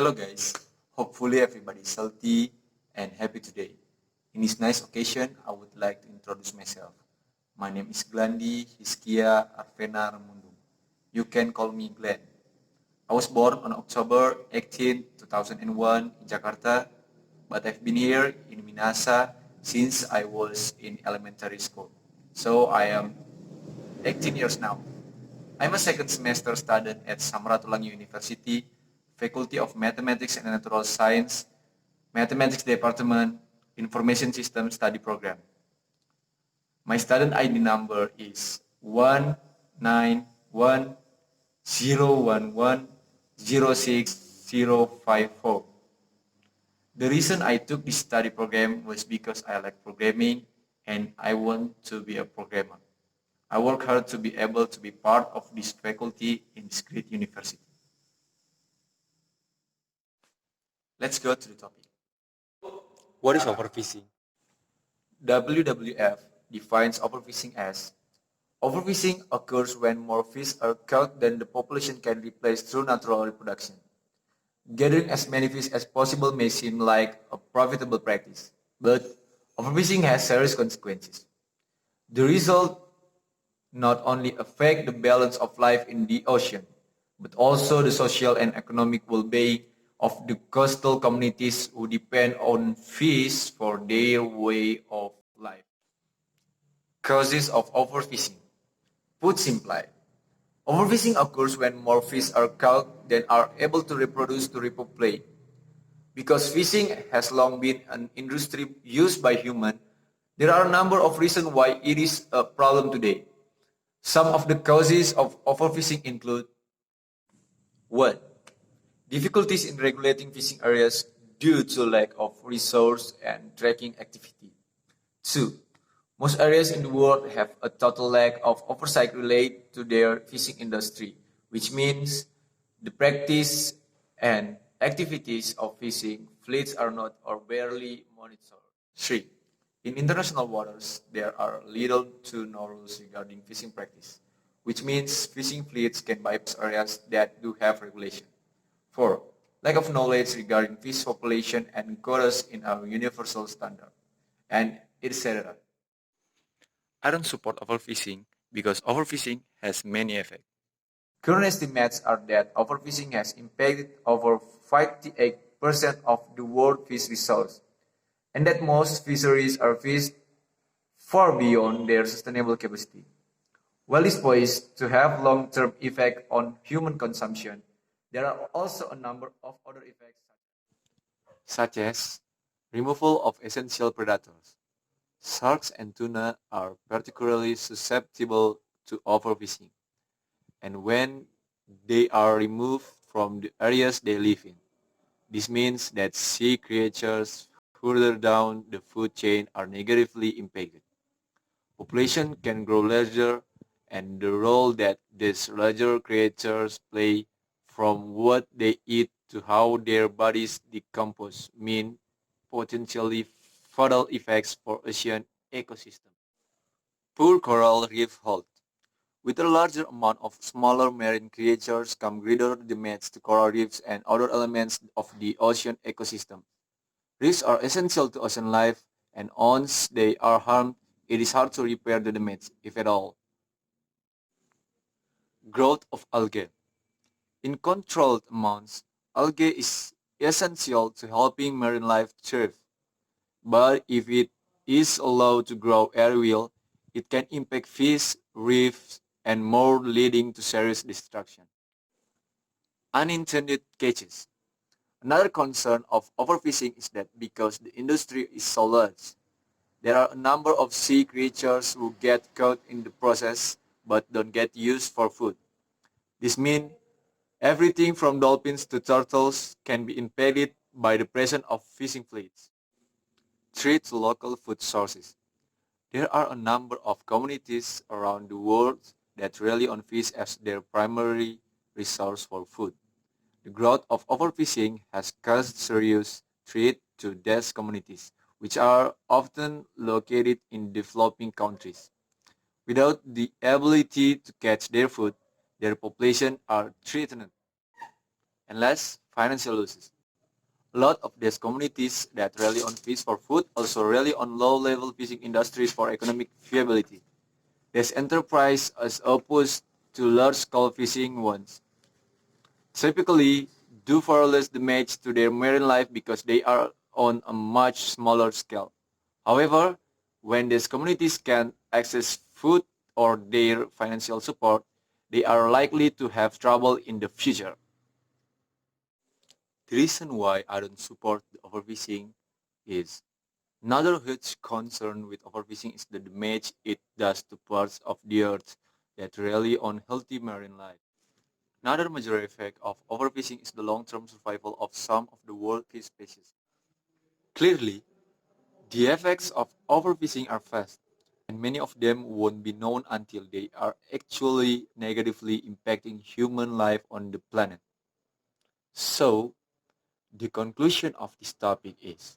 Hello guys, hopefully everybody is healthy and happy today. In this nice occasion, I would like to introduce myself. My name is Glandy, Hizkia, Arvenar, Mundung. You can call me Glenn. I was born on October 18, 2001 in Jakarta, but I've been here in Minasa since I was in elementary school. So I am 18 years now. I'm a second semester student at Samratulangi University, Faculty of Mathematics and Natural Science, Mathematics Department, Information System Study Program. My student ID number is 19101106054. The reason I took this study program was because I like programming and I want to be a programmer. I work hard to be able to be part of this faculty in this great university. Let's go to the topic. What is overfishing? WWF defines overfishing as overfishing occurs when more fish are caught than the population can replace through natural reproduction. Gathering as many fish as possible may seem like a profitable practice, but overfishing has serious consequences. The result not only affect the balance of life in the ocean, but also the social and economic well-being of the coastal communities who depend on fish for their way of life. Causes of overfishing. Put simply, overfishing occurs when more fish are caught than are able to reproduce to repopulate. Because fishing has long been an industry used by humans, there are a number of reasons why it is a problem today. Some of the causes of overfishing include 1. Difficulties in regulating fishing areas due to lack of resource and tracking activity. 2. Most areas in the world have a total lack of oversight related to their fishing industry, which means the practice and activities of fishing fleets are not or barely monitored. 3. In international waters, there are little to no rules regarding fishing practice, which means fishing fleets can bypass areas that do have regulation. 4. Lack of knowledge regarding fish population and quotas in our universal standard, and etc. I don't support overfishing because overfishing has many effects. Current estimates are that overfishing has impacted over 58% of the world fish resource, and that most fisheries are fished far beyond their sustainable capacity. While this poised to have long-term effect on human consumption, there are also a number of other effects Such as removal of essential predators. Sharks and tuna are particularly susceptible to overfishing, and when they are removed from the areas they live in, this means that sea creatures further down the food chain are negatively impacted. Population can grow larger, and the role that these larger creatures play, from what they eat to how their bodies decompose, mean potentially fatal effects for ocean ecosystem. Poor coral reef health. With a larger amount of smaller marine creatures come greater damage to coral reefs and other elements of the ocean ecosystem. Reefs are essential to ocean life, and once they are harmed, it is hard to repair the damage, if at all. Growth of algae. In controlled amounts, algae is essential to helping marine life thrive. But if it is allowed to grow at will, it can impact fish, reefs, and more, leading to serious destruction. Unintended catches. Another concern of overfishing is that because the industry is so large, there are a number of sea creatures who get caught in the process but don't get used for food. This means everything from dolphins to turtles can be impacted by the presence of fishing fleets. 3. To local food sources. There are a number of communities around the world that rely on fish as their primary resource for food. The growth of overfishing has caused serious threat to these communities, which are often located in developing countries. Without the ability to catch their food, their population are threatened. And last, financial losses. A lot of these communities that rely on fish for food also rely on low-level fishing industries for economic viability. These enterprises as opposed to large-scale fishing ones typically do far less damage to their marine life because they are on a much smaller scale. However, when these communities can access food or their financial support, they are likely to have trouble in the future. The reason why I don't support the overfishing is another huge concern with overfishing is the damage it does to parts of the earth that rely on healthy marine life. Another major effect of overfishing is the long-term survival of some of the world's fish species. Clearly, the effects of overfishing are vast, and many of them won't be known until they are actually negatively impacting human life on the planet. So, the conclusion of this topic is,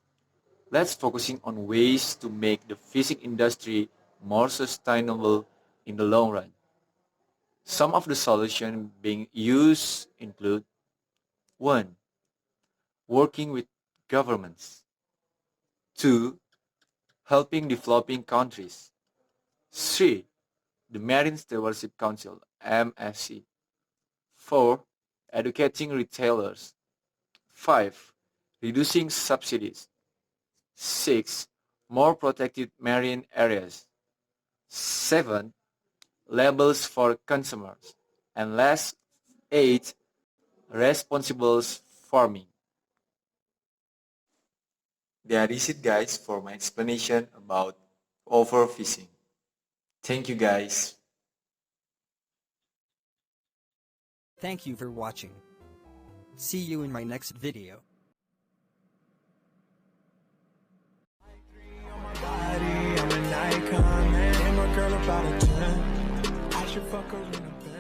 let's focusing on ways to make the fishing industry more sustainable in the long run. Some of the solutions being used include 1. Working with governments. 2. Helping developing countries. 3. The Marine Stewardship Council (MSC). 4. Educating retailers. 5. Reducing subsidies. 6. More protected marine areas. 7. Labels for consumers. And last, 8. Responsible farming. That is it, guys, for my explanation about overfishing. Thank you, guys. Thank you for watching. See you in my next video. I'm an icon, man. And my girl about a 10. I should fuck her in a bed.